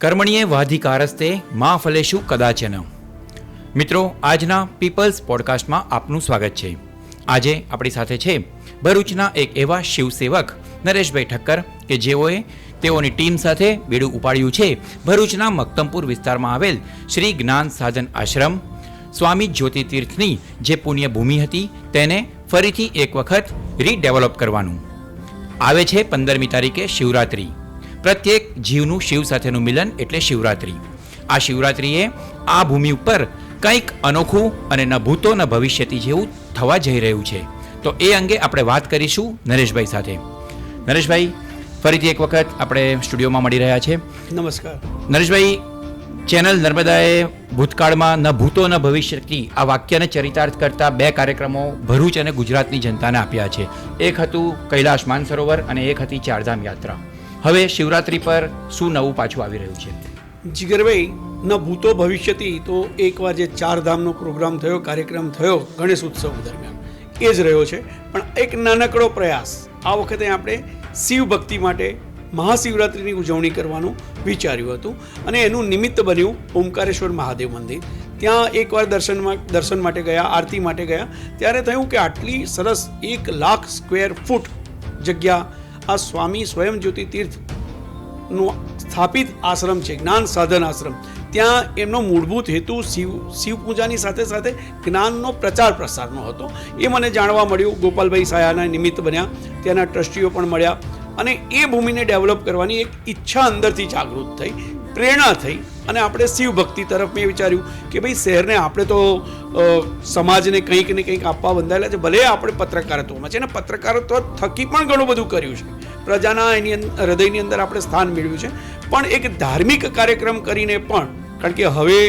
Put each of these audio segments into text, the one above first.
કર્મણીએ વાધિકારસ્તે મા ફલેશુ કદાચન. મિત્રો, આજના પીપલ્સ પોડકાસ્ટમાં આપનું સ્વાગત છે. આજે આપણી સાથે છે ભરૂચના એક એવા શિવસેવક નરેશભાઈ ઠક્કર કે જેઓએ તેઓની ટીમ સાથે બેડું ઉપાડ્યું છે ભરૂચના મક્તમપુર વિસ્તારમાં આવેલ શ્રી જ્ઞાન સાધન આશ્રમ સ્વામી જ્યોતિતીર્થની જે પુણ્યભૂમિ હતી તેને ફરીથી એક વખત રીડેવલપ કરવાનું. આવે છે 15મી તારીખે શિવરાત્રિ. પ્રત્યેક જીવનું શિવ સાથેનું મિલન એટલે શિવરાત્રિ. આ શિવરાત્રિએ આ ભૂમિ ઉપર કંઈક અનોખું અને ન ભૂતો ન ભવિષ્યથી જેવું થવા જઈ રહ્યું છે. તો એ અંગે આપણે વાત કરીશું નરેશભાઈ સાથે. નરેશભાઈ, ફરીથી એક વખત આપણે સ્ટુડિયોમાં મળી રહ્યા છે. નમસ્કાર નરેશભાઈ, ચેનલ નર્મદાએ ભૂતકાળમાં ન ભૂતો ન ભવિષ્યથી આ વાક્યને ચરિતાર્થ કરતા 2 કાર્યક્રમો ભરૂચ અને ગુજરાતની જનતાને આપ્યા છે. એક હતું કૈલાશ માનસરોવર અને એક હતી ચારધામ યાત્રા. હવે શિવરાત્રિ પર શું નવું પાછું આવી રહ્યું છે? જીગરભાઈ, ન ભૂતો ભવિષ્યથી તો એકવાર જે ચારધામનો પ્રોગ્રામ થયો, કાર્યક્રમ થયો ગણેશ ઉત્સવ દરમિયાન, એ જ રહ્યો છે. પણ એક નાનકડો પ્રયાસ આ વખતે આપણે શિવ ભક્તિ માટે મહાશિવરાત્રિની ઉજવણી કરવાનું વિચાર્યું હતું અને એનું નિમિત્ત બન્યું ઓમકારેશ્વર મહાદેવ મંદિર. ત્યાં એકવાર દર્શન માટે ગયા, આરતી માટે ગયા, ત્યારે થયું કે આટલી સરસ 1 લાખ સ્ક્વેર ફૂટ જગ્યા આ સ્વામી સ્વયં જ્યોતિ તીર્થનું સ્થાપિત આશ્રમ છે, જ્ઞાન સાધન આશ્રમ. ત્યાં એમનો મૂળભૂત હેતુ શિવ પૂજાની સાથે સાથે જ્ઞાનનો પ્રચાર પ્રસારનો હતો. એ મને જાણવા મળ્યું. ગોપાલભાઈ સાયાના નિમિત્ત બન્યા, ત્યાંના ટ્રસ્ટીઓ પણ મળ્યા અને એ ભૂમિને ડેવલપ કરવાની એક ઈચ્છા અંદરથી જાગૃત થઈ, પ્રેરણા થઈ અને આપણે શિવ ભક્તિ તરફ મેં વિચાર્યું કે ભાઈ શહેરને આપણે તો સમાજને કંઈક ને કંઈક આપવા બંધાયેલા છે. ભલે આપણે પત્રકારત્વમાં છે ને પત્રકારત્વ થકી પણ ઘણું બધું કર્યું છે, પ્રજાના એની હૃદયની અંદર આપણે સ્થાન મેળવ્યું છે, પણ એક ધાર્મિક કાર્યક્રમ કરીને પણ, કારણ કે હવે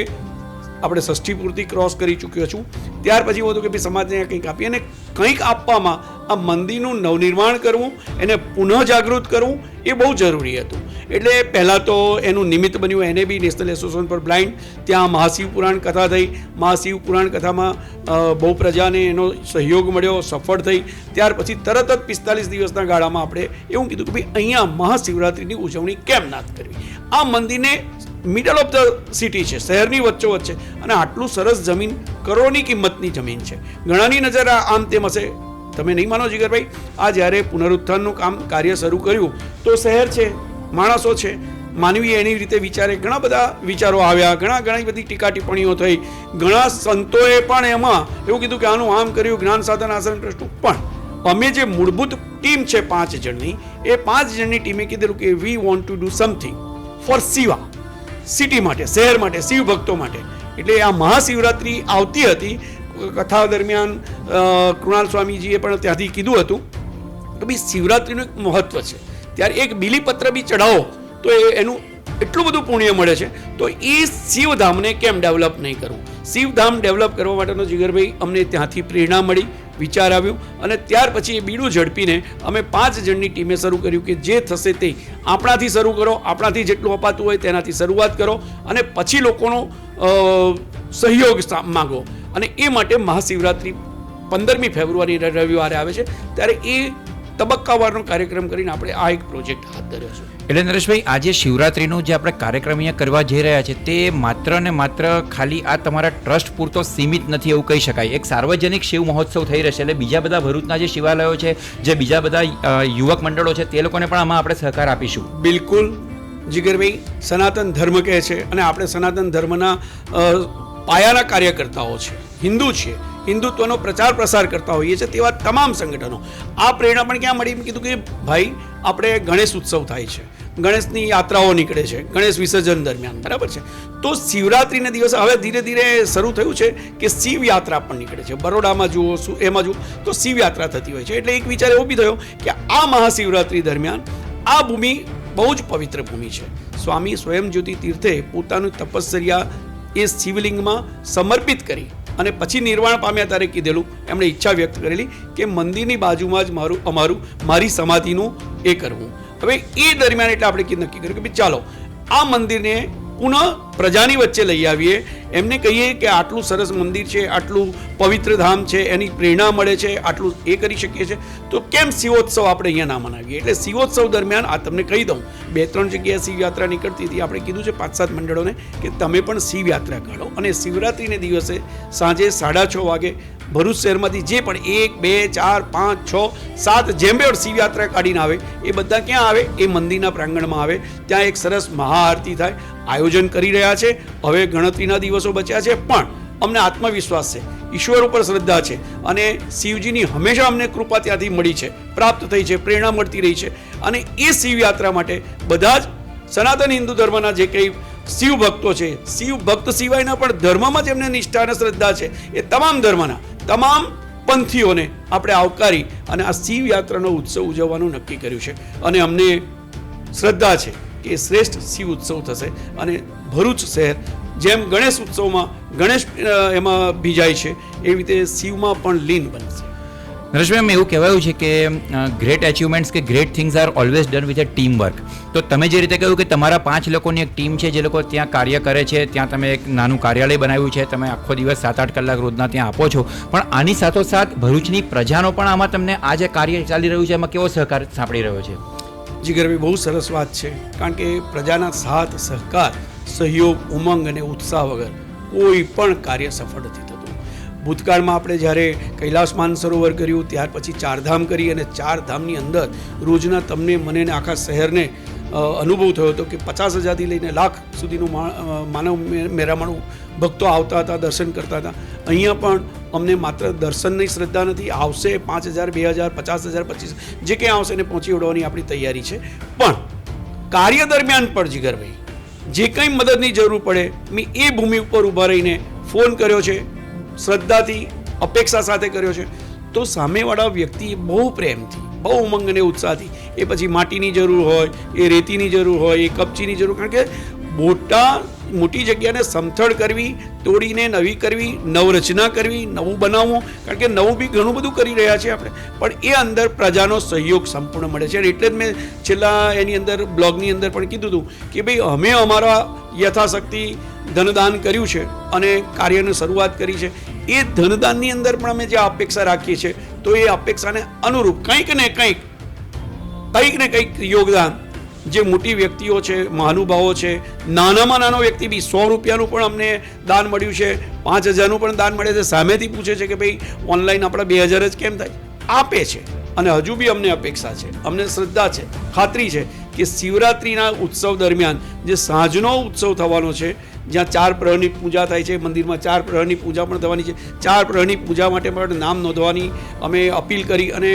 આપણે ષષ્ઠી પૂર્તિ ક્રોસ કરી ચૂક્યો છું, ત્યાર પછી એવું હતું કે ભાઈ સમાજને કંઈક આપીએ અને કંઈક આપવામાં આ મંદિરનું નવનિર્માણ કરવું, એને પુનઃ જાગૃત કરવું એ બહુ જરૂરી હતું. એટલે પહેલાં તો એનું નિમિત્ત બન્યું NAB, national association four blind. ત્યાં મહાશિવ પુરાણ કથા થઈ. મહાશિવ પુરાણ કથામાં બહુ પ્રજાને એનો સહયોગ મળ્યો, સફળ થઈ. ત્યાર પછી તરત જ 45 દિવસના ગાળામાં આપણે એવું કીધું કે ભાઈ અહીંયા મહાશિવરાત્રિની ઉજવણી કેમ ના કરવી. આ મંદિરને મિડલ ઓફ ધ સિટી છે, શહેરની વચ્ચોવચ્ચ છે અને આટલું સરસ જમીન, કરોડની કિંમતની જમીન છે. ઘણાની નજર આમ તેમ હશે, તમે નહીં માનો જીગરભાઈ, આ જ્યારે પુનરુત્થાનનું કાર્ય શરૂ કર્યું તો શહેર છે, માણસો છે, માનવી એની રીતે વિચારે, ઘણા બધા વિચારો આવ્યા, ઘણી બધી ટીકા ટિપ્પણીઓ થઈ, ઘણા સંતોએ પણ એમાં એવું કીધું કે આનું આમ કર્યું, જ્ઞાન સાધન આશ્રમ ટ્રસ્ટનું. પણ અમે જે મૂળભૂત ટીમ છે 5 જણની, એ 5 જણની ટીમે કીધેલું કે we want to do something for Shiva, city માટે, શહેર માટે, શિવ ભક્તો માટે. એટલે આ મહાશિવરાત્રિ આવતી હતી. કથા દરમિયાન કૃણાલ સ્વામીજીએ પણ ત્યાંથી કીધું હતું કે ભાઈ શિવરાત્રિનું એક મહત્વ છે, ત્યારે એક બીલીપત્ર બી ચઢાવો તો એનું એટલું બધું પુણ્ય મળે છે. તો એ શિવધામને કેમ ડેવલપ નહીં કરવું? શિવધામ ડેવલપ કરવા માટેનો જીગરભાઈ અમને ત્યાંથી પ્રેરણા મળી, વિચાર આવ્યો અને ત્યાર પછી એ બીડું ઝડપીને અમે 5 જણની ટીમે શરૂ કર્યું કે જે થશે તે આપણાથી શરૂ કરો, આપણાથી જેટલું અપાતું હોય તેનાથી શરૂઆત કરો અને પછી લોકોનો સહયોગ માગો. અને એ માટે મહાશિવરાત્રિ 15મી ફેબ્રુઆરી રવિવારે આવે છે, ત્યારે એ તબક્કાવારનો કાર્યક્રમ કરીને આપણે આ એક પ્રોજેક્ટ હાથ ધર્યો છે. એટલે નરેશભાઈ, આજે શિવરાત્રિનો જે આપણે કાર્યક્રમ અહીંયા કરવા જઈ રહ્યા છે તે માત્ર ને માત્ર ખાલી આ તમારા ટ્રસ્ટ પૂરતો સીમિત નથી એવું કહી શકાય. એક સાર્વજનિક શિવ મહોત્સવ થઈ રહેશે, એટલે બીજા બધા ભરૂચના જે શિવાલયો છે, જે બીજા બધા યુવક મંડળો છે, તે લોકોને પણ આમાં આપણે સહકાર આપીશું. બિલકુલ જીગરભાઈ, સનાતન ધર્મ કહે છે અને આપણે સનાતન ધર્મના પાયાના કાર્યકર્તાઓ છે, હિન્દુ છીએ, હિન્દુત્વનો પ્રચાર પ્રસાર કરતા હોઈએ છીએ તેવા તમામ સંગઠનો. આ પ્રેરણા પણ ક્યાં મળી? કીધું કે ભાઈ આપણે ગણેશ ઉત્સવ થાય છે, ગણેશની યાત્રાઓ નીકળે છે ગણેશ વિસર્જન દરમિયાન, બરાબર છે. તો શિવરાત્રિના દિવસે હવે ધીરે ધીરે શરૂ થયું છે કે શિવ યાત્રા પણ નીકળે છે. બરોડામાં જુઓ, એમાં જુઓ તો શિવ યાત્રા થતી હોય છે. એટલે એક વિચાર એવો બી થયો કે આ મહાશિવરાત્રિ દરમિયાન આ ભૂમિ બહુ જ પવિત્ર ભૂમિ છે. સ્વામી સ્વયં જ્યોતિ તીર્થે પોતાનું તપશ્ચર્યા એ શિવલિંગમાં સમર્પિત કરી અને પછી નિર્વાણ પામ્યા ત્યારે કીધેલું, એમણે ઈચ્છા વ્યક્ત કરેલી કે મંદિરની બાજુમાં જ મારી સમાધિનું એ કરવું. હવે એ દરમિયાન એટલે આપણે નક્કી કર્યું કે ભાઈ ચાલો આ મંદિરને પુનઃ પ્રજાની વચ્ચે લઈ આવીએ, એમને કહીએ કે આટલું સરસ મંદિર છે, આટલું પવિત્ર ધામ છે, એની પ્રેરણા મળે છે, આટલું એ કરી શકીએ છીએ, તો કેમ શિવોત્સવ આપણે અહીંયા ના મનાવીએ? એટલે શિવોત્સવ દરમિયાન આ તમને કહી દઉં, 2-3 જગ્યાએ શિવયાત્રા નીકળતી હતી. આપણે કીધું છે 5-7 મંડળોને કે તમે પણ શિવયાત્રા કાઢો, અને શિવરાત્રિને દિવસે સાંજે 6:30 વાગે ભરૂચ શહેરમાંથી જે પણ 1, 2, 4, 5, 6, 7 જેમ બે શિવયાત્રા કાઢીને આવે એ બધા ક્યાં આવે? એ મંદિરના પ્રાંગણમાં આવે. ત્યાં એક સરસ મહાઆરતી થાય. આયોજન કરી રહ્યા છે. હવે ગણતરીના દિવસો બચ્યા છે, પણ અમને આત્મવિશ્વાસ છે, ઈશ્વર ઉપર શ્રદ્ધા છે, અને શિવજીની હંમેશા અમને કૃપા ત્યાંથી મળી છે, પ્રાપ્ત થઈ છે, પ્રેરણા મળતી રહી છે. અને એ શિવયાત્રા માટે બધા જ સનાતન હિન્દુ ધર્મના જે કંઈ શિવ ભક્તો છે, શિવ ભક્ત સિવાયના પણ ધર્મમાં જેમને નિષ્ઠા અને શ્રદ્ધા છે, એ તમામ ધર્મના તમામ પંથીઓને આપણે આવકારી અને આ શિવયાત્રાનો ઉત્સવ ઉજવવાનું નક્કી કર્યું છે. અને અમને શ્રદ્ધા છે કે શ્રેષ્ઠ શિવ ઉત્સવ થશે. અને ભરૂચ શહેર જેમ ગણેશ ઉત્સવમાં ગણેશ એમાં ભીજાય છે, એવી રીતે શિવમાં પણ લીન બનશે. નરેશભાઈ, એવું કહેવાયું છે કે ગ્રેટ અચીવમેન્ટ્સ કે great things are always done with a team work. તો તમે જે રીતે કહ્યું કે તમારા 5 લોકોની એક ટીમ છે જે લોકો ત્યાં કાર્ય કરે છે, ત્યાં તમે એક નાનું કાર્યાલય બનાવ્યું છે, તમે આખો દિવસ 7-8 કલાક રોજના ત્યાં આપો છો, પણ આની સાથોસાથ ભરૂચની પ્રજાનો પણ આમાં તમને આ જે કાર્ય ચાલી રહ્યું છે એમાં કેવો સહકાર સાંપડી રહ્યો છે? જીગરભાઈ, બહુ સરસ વાત છે, કારણ કે પ્રજાના સાથ, સહકાર, સહયોગ, ઉમંગ અને ઉત્સાહ વગર કોઈ પણ કાર્ય સફળ નથી થતું. ભૂતકાળમાં આપણે જ્યારે કૈલાસ માનસરોવર કર્યું, ત્યાર પછી 4 ધામ કરી, અને 4 ધામની અંદર રોજના તમને, મને ને આખા શહેરને અનુભવ થયો હતો કે 50,000થી લઈને લાખ સુધીનું માનવ મેરામણું ભક્તો આવતા હતા, દર્શન કરતા હતા. અહીંયા પણ અમને માત્ર દર્શનની શ્રદ્ધા નથી, આવશે 5,000, 2,000, 50,000, 25,000 જે કંઈ આવશે એને પહોંચી વળવાની આપણી તૈયારી છે. પણ કાર્ય દરમિયાન પણ જીગરભાઈ જે કંઈ મદદની જરૂર પડે, મેં એ ભૂમિ ઉપર ઊભા રહીને ફોન કર્યો છે, શ્રદ્ધાથી, અપેક્ષા સાથે કર્યો છે, તો સામેવાળા વ્યક્તિ બહુ પ્રેમથી, બહુ ઉમંગ અને ઉત્સાહથી, એ પછી માટીની જરૂર હોય, એ રેતીની જરૂર હોય, એ કપચીની જરૂર, કારણ કે મોટી જગ્યાને સમથળ કરવી, તોડીને નવી કરવી, નવરચના કરવી, નવું બનાવવું, કારણ કે નવું બી ઘણું બધું કરી રહ્યા છીએ આપણે, પણ એ અંદર પ્રજાનો સહયોગ સંપૂર્ણ મળે છે. એટલે જ મેં છેલ્લા એની અંદર બ્લોગની અંદર પણ કીધું હતું કે ભાઈ અમે અમારા યથાશક્તિ ધનદાન કર્યું છે અને કાર્યની શરૂઆત કરી છે. એ ધનદાનની અંદર પણ અમે જે અપેક્ષા રાખીએ છીએ, તો એ અપેક્ષાને અનુરૂપ કંઈક ને કંઈક યોગદાન જે મોટી વ્યક્તિઓ છે, મહાનુભાવો છે, નાનામાં નાનો વ્યક્તિ બી 100 રૂપિયાનું પણ અમને દાન મળ્યું છે, 5,000નું પણ દાન મળે છે. સામેથી પૂછે છે કે ભાઈ ઓનલાઈન આપણા 2,000 જ કેમ થાય? આપે છે. અને હજુ બી અમને અપેક્ષા છે, અમને શ્રદ્ધા છે, ખાતરી છે કે શિવરાત્રિના ઉત્સવ દરમિયાન જે સાંજનો ઉત્સવ થવાનો છે, જ્યાં 4 પ્રહરની પૂજા થાય છે, મંદિરમાં 4 પ્રહરની પૂજા પણ થવાની છે, 4 પ્રહરની પૂજા માટે પણ નામ નોંધવાની અમે અપીલ કરી, અને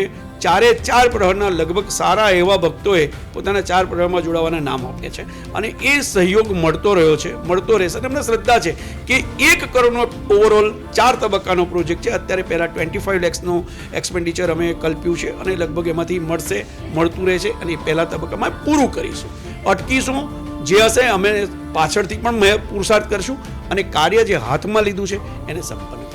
4 પ્રહરના લગભગ સારા એવા ભક્તોએ પોતાના 4 પ્રહરમાં જોડાવાના નામ આપ્યા છે. અને એ સહયોગ મળતો રહ્યો છે, મળતો રહેશે. અને અમને શ્રદ્ધા છે કે 1 કરોડનો ઓવરઓલ 4 તબક્કાનો પ્રોજેક્ટ છે. અત્યારે પહેલાં 25 lakhsનું એક્સપેન્ડિચર અમે કલ્પ્યું છે, અને લગભગ એમાંથી મળતું રહે છે, અને એ પહેલા તબક્કામાં પૂરું કરીશું. અટકીશું જે હશે અમે પાછળથી પણ પુરુષાર્થ કરશું, અને કાર્ય જે હાથમાં લીધું છે એને સંપન્ન કરીશું.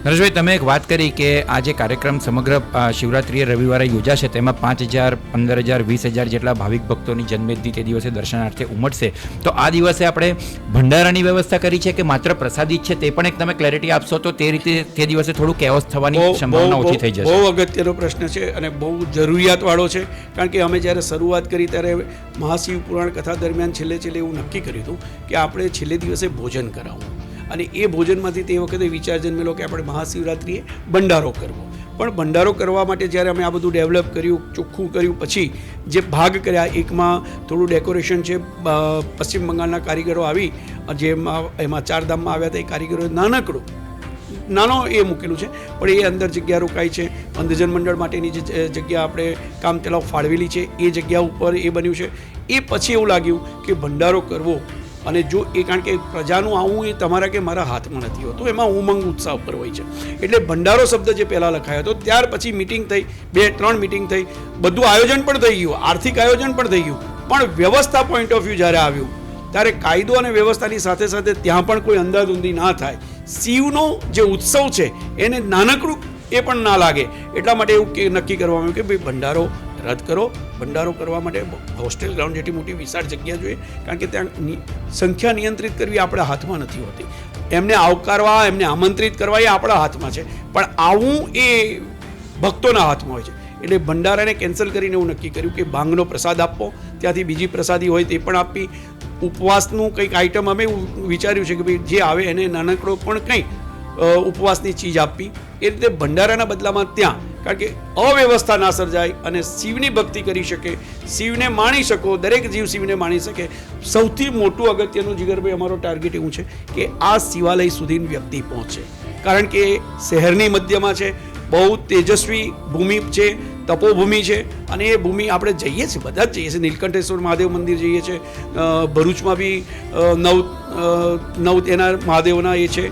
નરેશભાઈ, તમે એક વાત કરી કે આ જે કાર્યક્રમ સમગ્ર શિવરાત્રિએ રવિવારે યોજાશે, તેમાં 5,000, 15,000, 20,000 જેટલા ભાવિક ભક્તોની જન્મેદિ તે દિવસે દર્શનાર્થે ઉમટશે. તો આ દિવસે આપણે ભંડારાની વ્યવસ્થા કરી છે કે માત્ર પ્રસાદી જ છે, તે પણ એક તમે ક્લેરિટી આપશો તો તે રીતે તે દિવસે થોડું કેઓસ થવાની સંભાવના ઓછી થઈ જશે. બહુ અગત્યનો પ્રશ્ન છે અને બહુ જરૂરિયાતવાળો છે, કારણ કે અમે જ્યારે શરૂઆત કરી ત્યારે મહાશિવ પુરાણ કથા દરમિયાન છેલ્લે એવું નક્કી કર્યું હતું કે આપણે છેલ્લે દિવસે ભોજન કરાવવું, અને એ ભોજનમાંથી તે વખતે વિચાર જન્મેલો કે આપણે મહાશિવરાત્રિએ ભંડારો કરવો. પણ ભંડારો કરવા માટે જ્યારે અમે આ બધું ડેવલપ કર્યું, ચોખ્ખું કર્યું, પછી જે ભાગ કર્યા, એકમાં થોડું ડેકોરેશન છે, પશ્ચિમ બંગાળના કારીગરો આવી, જેમાં એમાં 4 ધામમાં આવ્યા હતા, એ કારીગરોએ નાનો એ મૂકેલું છે, પણ એ અંદર જગ્યા રોકાઈ છે. અંધજન મંડળ માટેની જે જગ્યા આપણે કામ તેલાવ ફાળવેલી છે, એ જગ્યા ઉપર એ બન્યું છે. એ પછી એવું લાગ્યું કે ભંડારો કરવો, અને જો એ કારણ કે પ્રજાનું આવું એ તમારા કે મારા હાથમાં નથી હોતું, એમાં ઉમંગ ઉત્સાહ ઉપર હોય છે. એટલે ભંડારો શબ્દ જે પહેલાં લખાયો હતો, ત્યાર પછી મિટિંગ થઈ, 2-3 મિટિંગ થઈ, બધું આયોજન પણ થઈ ગયું, આર્થિક આયોજન પણ થઈ ગયું, પણ વ્યવસ્થા પોઈન્ટ ઓફ વ્યૂ જ્યારે આવ્યું, ત્યારે કાયદો અને વ્યવસ્થાની સાથે સાથે ત્યાં પણ કોઈ અંધાધૂંધી ના થાય, શિવનો જે ઉત્સવ છે એને નાનકડું એ પણ ના લાગે, એટલા માટે એવું નક્કી કરવામાં આવ્યું કે ભાઈ ભંડારો રદ કરો. ભંડારો કરવા માટે હોસ્ટેલ ગ્રાઉન્ડ જેટલી મોટી વિશાળ જગ્યા જોઈએ, કારણ કે ત્યાં સંખ્યા નિયંત્રિત કરવી આપણા હાથમાં નથી હોતી. એમને આવકારવા, એમને આમંત્રિત કરવા એ આપણા હાથમાં છે, પણ આવું એ ભક્તોના હાથમાં હોય છે. એટલે ભંડારાને કેન્સલ કરીને એવું નક્કી કર્યું કે ભાંગનો પ્રસાદ આપવો, ત્યાંથી બીજી પ્રસાદી હોય તે પણ આપવી. ઉપવાસનું કંઈક આઈટમ અમે વિચાર્યું છે કે ભાઈ જે આવે એને નાનકડો પણ કંઈ ઉપવાસની ચીજ આપવી. એ રીતે ભંડારાના બદલામાં ત્યાં, કારણ કે અવ્યવસ્થા ના સર્જાય અને શિવની ભક્તિ કરી શકે, શિવને માણી શકો, દરેક જીવ શિવને માણી શકે. સૌથી મોટું અગત્યનું જીગરભાઈ અમારો ટાર્ગેટ એવું છે કે આ શિવાલય સુધી વ્યક્તિ પહોંચે, કારણ કે શહેરની મધ્યમાં છે, બહુ તેજસ્વી ભૂમિ છે, તપોભૂમિ છે, અને એ ભૂમિ આપણે જઈએ છીએ, બધા જ જઈએ છીએ. નીલકંઠેશ્વર મહાદેવ મંદિર જઈએ છીએ, ભરૂચમાં બી નવ તેના મહાદેવના એ છે,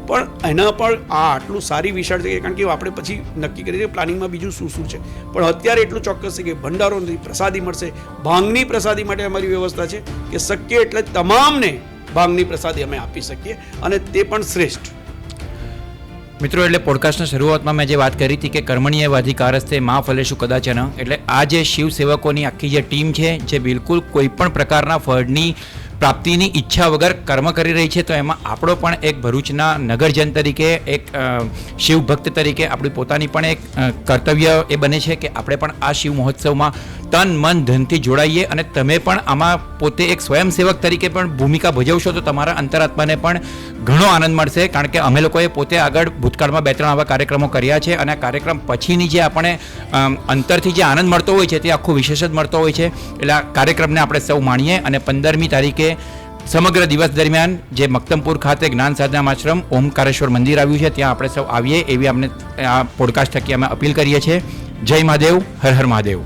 પણ એના પર આ આટલું સારી વિશાળ છે, કારણ કે આપણે પછી નક્કી કરીએ પ્લાનિંગમાં બીજું શું શું છે. પણ અત્યારે એટલું ચોક્કસ છે કે ભંડારો નથી, પ્રસાદી મળશે. ભાંગની પ્રસાદી માટે અમારી વ્યવસ્થા છે કે શક્ય એટલે તમામને ભાંગની પ્રસાદી અમે આપી શકીએ, અને તે પણ શ્રેષ્ઠ. મિત્રો, એટલે પોડકાસ્ટની શરૂઆતમાં મેં જે વાત કરી હતી કે કર્મણીય વાધિકારસ્તે મા ફલેશુ કદાચન, એટલે આ જે શિવ સેવકોની આખી જે ટીમ છે, જે બિલકુલ કોઈ પણ પ્રકારના ફળની પ્રાપ્તિની ઈચ્છા વગર કર્મ કરી રહી છે, તો એમાં આપણો પણ એક ભરૂચના નગરજન તરીકે, એક શિવ ભક્ત તરીકે આપણી પોતાની પણ એક કર્તવ્ય એ બને છે કે આપણે પણ આ શિવ મહોત્સવમાં તન મન ધનથી જોડાઈએ. અને તમે પણ આમાં પોતે એક સ્વયંસેવક તરીકે પણ ભૂમિકા ભજવશો તો તમારા અંતરાત્માને પણ ઘણો આનંદ મળશે, કારણ કે અમે લોકોએ પોતે આગળ ભૂતકાળમાં 2-3 આવા કાર્યક્રમો કર્યા છે, અને આ કાર્યક્રમ પછીની જે આપણે અંતરથી જે આનંદ મળતો હોય છે તે આખો વિશેષ જ મળતો હોય છે. એટલે આ કાર્યક્રમને આપણે સૌ માણીએ. અને 15મી તારીખે સમગ્ર દિવસ દરમિયાન જે મક્તમપુર ખાતે જ્ઞાન સાધના આશ્રમ ઓમકારેશ્વર મંદિર આવ્યું છે, ત્યાં આપણે સૌ આવીએ એવી અમને આ પોડકાસ્ટ થકી અમે અપીલ કરીએ છીએ. જય મહાદેવ, હર હર મહાદેવ.